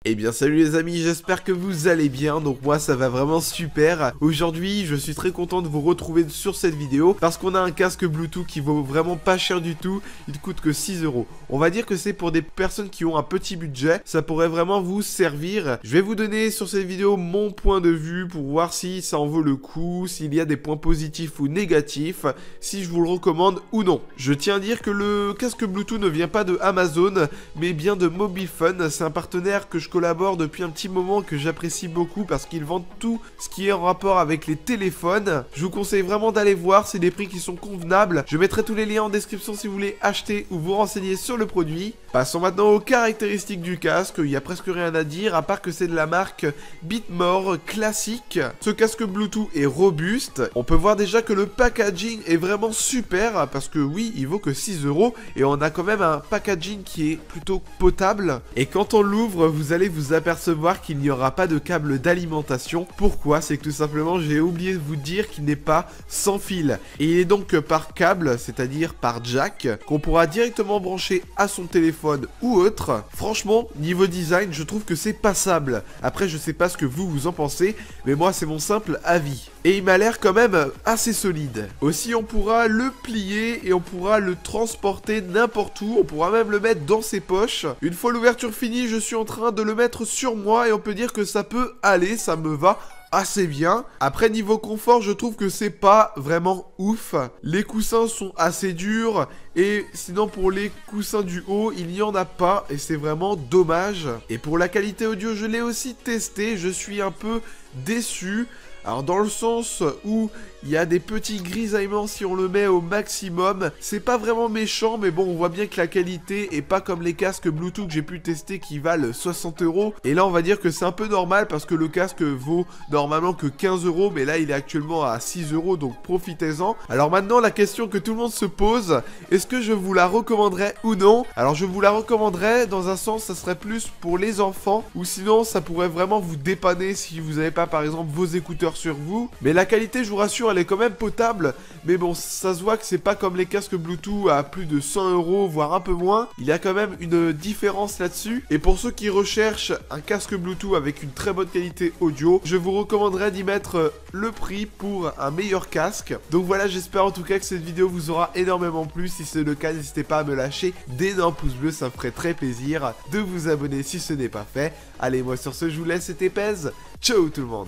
Eh bien salut les amis, j'espère que vous allez bien, donc moi ça va vraiment super. Aujourd'hui je suis très content de vous retrouver sur cette vidéo parce qu'on a un casque Bluetooth qui vaut vraiment pas cher du tout, il coûte que 6 €. On va dire que c'est pour des personnes qui ont un petit budget, ça pourrait vraiment vous servir. Je vais vous donner sur cette vidéo mon point de vue pour voir si ça en vaut le coup, s'il y a des points positifs ou négatifs, si je vous le recommande ou non. Je tiens à dire que le casque Bluetooth ne vient pas de Amazon, mais bien de Mobilfun, c'est un partenaire que je collabore depuis un petit moment que j'apprécie beaucoup parce qu'ils vendent tout ce qui est en rapport avec les téléphones. Je vous conseille vraiment d'aller voir, c'est des prix qui sont convenables. Je mettrai tous les liens en description si vous voulez acheter ou vous renseigner sur le produit. Passons maintenant aux caractéristiques du casque, il n'y a presque rien à dire à part que c'est de la marque Bitmore classique. Ce casque Bluetooth est robuste. On peut voir déjà que le packaging est vraiment super parce que oui, il vaut que 6 € et on a quand même un packaging qui est plutôt potable. Et quand on l'ouvre, vous allez vous apercevoir qu'il n'y aura pas de câble d'alimentation. Pourquoi? C'est que tout simplement j'ai oublié de vous dire qu'il n'est pas sans fil. Et il est donc par câble, c'est-à-dire par jack, qu'on pourra directement brancher à son téléphone ou autre. Franchement, niveau design, je trouve que c'est passable. Après, je sais pas ce que vous en pensez, mais moi c'est mon simple avis. Et il m'a l'air quand même assez solide. Aussi, on pourra le plier et on pourra le transporter n'importe où. On pourra même le mettre dans ses poches. Une fois l'ouverture finie, je suis en train de le mettre sur moi et on peut dire que ça peut aller, ça me va assez bien. Après, niveau confort, je trouve que c'est pas vraiment ouf. Les coussins sont assez durs et sinon pour les coussins du haut, il n'y en a pas et c'est vraiment dommage. Et pour la qualité audio, je l'ai aussi testé, je suis un peu déçu. Alors dans le sens où il y a des petits grisaillements si on le met au maximum, c'est pas vraiment méchant mais bon on voit bien que la qualité est pas comme les casques Bluetooth que j'ai pu tester qui valent 60 €. Et là on va dire que c'est un peu normal parce que le casque vaut normalement que 15 € mais là il est actuellement à 6 € donc profitez-en. Alors maintenant la question que tout le monde se pose, est-ce que je vous la recommanderais ou non? Alors je vous la recommanderais dans un sens, ça serait plus pour les enfants ou sinon ça pourrait vraiment vous dépanner si vous n'avez pas par exemple vos écouteurs sur vous. Mais la qualité, je vous rassure, elle est quand même potable. Mais bon, ça se voit que c'est pas comme les casques Bluetooth à plus de 100 €, voire un peu moins. Il y a quand même une différence là-dessus. Et pour ceux qui recherchent un casque Bluetooth avec une très bonne qualité audio, je vous recommanderais d'y mettre le prix pour un meilleur casque. Donc voilà, j'espère en tout cas que cette vidéo vous aura énormément plu. Si c'est le cas, n'hésitez pas à me lâcher d'énormes pouces bleus, ça me ferait très plaisir de vous abonner si ce n'est pas fait. Allez, moi sur ce, je vous laisse, c'était Pez. Ciao tout le monde.